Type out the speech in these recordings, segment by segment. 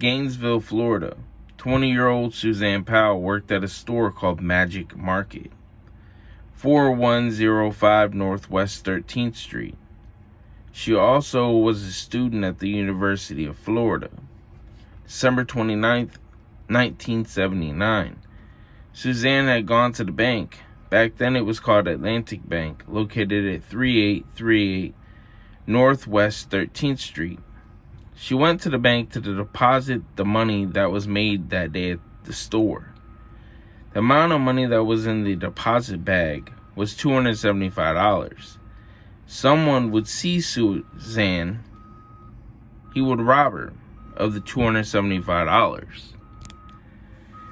Gainesville, Florida. 20-year-old Suzanne Powell worked at a store called Magic Market, 4105 Northwest 13th Street. She also was a student at the University of Florida. December 29th, 1979. Suzanne had gone to the bank. Back then it was called Atlantic Bank, located at 3838 Northwest 13th Street. She went to the bank to deposit the money that was made that day at the store. The amount of money that was in the deposit bag was $275. Someone would see Suzanne. He would rob her of the $275.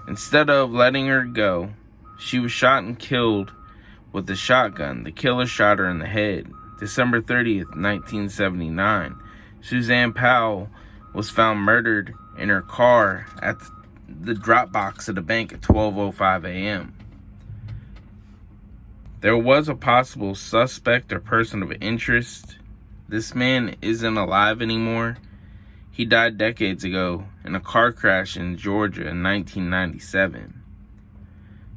Instead of letting her go, she was shot and killed with a shotgun. The killer shot her in the head. December 30th, 1979. Suzanne Powell was found murdered in her car at the drop box of the bank at 12:05 a.m. There was a possible suspect or person of interest. This man isn't alive anymore. He died decades ago in a car crash in Georgia in 1997.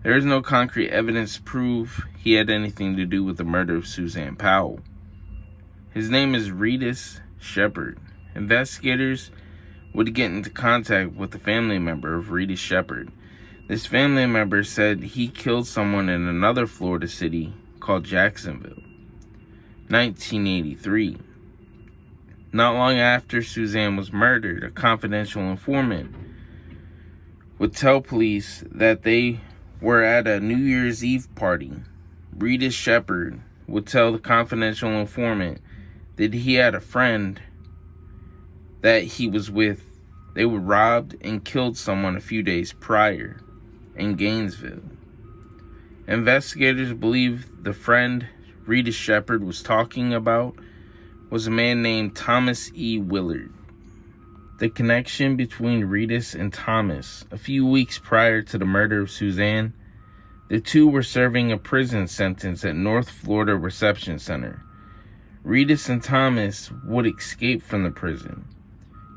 There is no concrete evidence to prove he had anything to do with the murder of Suzanne Powell. His name is Reedus Shepard. Investigators would get into contact with a family member of Reedus Shepard. This family member said he killed someone in another Florida city called Jacksonville. 1983. Not long after Suzanne was murdered, a confidential informant would tell police that they were at a New Year's Eve party. Reedus Shepard would tell the confidential informant that he had a friend that he was with. They were robbed and killed someone a few days prior in Gainesville. Investigators believe the friend Reedus Shepard was talking about was a man named Thomas E. Willard. The connection between Reedus and Thomas: a few weeks prior to the murder of Suzanne, the two were serving a prison sentence at North Florida Reception Center. Reedus and Thomas would escape from the prison.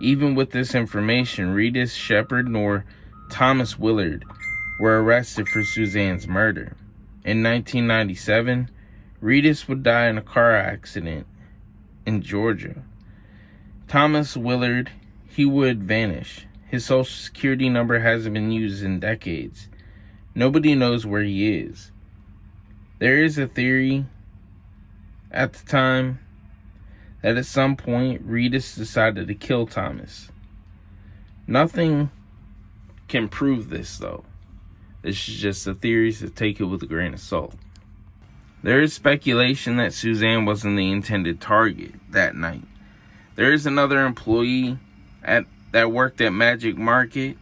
Even with this information, Reedus Shepard nor Thomas Willard were arrested for Suzanne's murder. In 1997, Reedus would die in a car accident in Georgia. Thomas Willard, he would vanish. His social security number hasn't been used in decades. Nobody knows where he is. There is a theory at the time that at some point Reedus decided to kill Thomas. Nothing can prove this though. This is just a theory, so take it with a grain of salt. There is speculation that Suzanne wasn't the intended target that night. There is another employee that worked at Magic Market.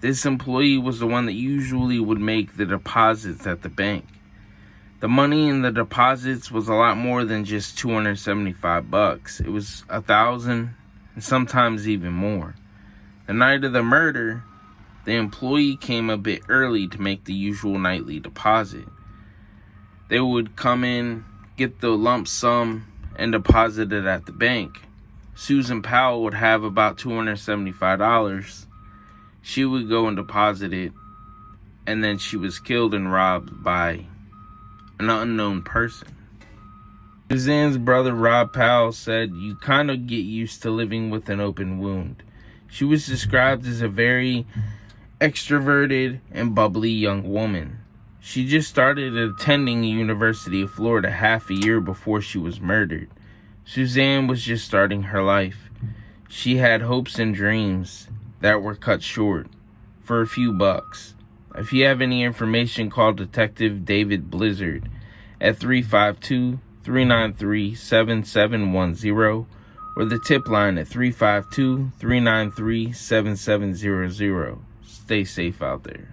This employee was the one that usually would make the deposits at the bank. The money in the deposits was a lot more than just $275. It was $1,000 and sometimes even more. The night of the murder, the employee came a bit early to make the usual nightly deposit. They would come in, get the lump sum, and deposit it at the bank. Susan Powell would have about $275. She would go and deposit it, and then she was killed and robbed by an unknown person. Suzanne's brother Rob Powell said, "You kind of get used to living with an open wound." She was described as a very extroverted and bubbly young woman. She just started attending the University of Florida half a year before she was murdered. Suzanne was just starting her life. She had hopes and dreams that were cut short for a few bucks. If you have any information, call Detective David Blizzard at 352-393-7710 or the tip line at 352-393-7700. Stay safe out there.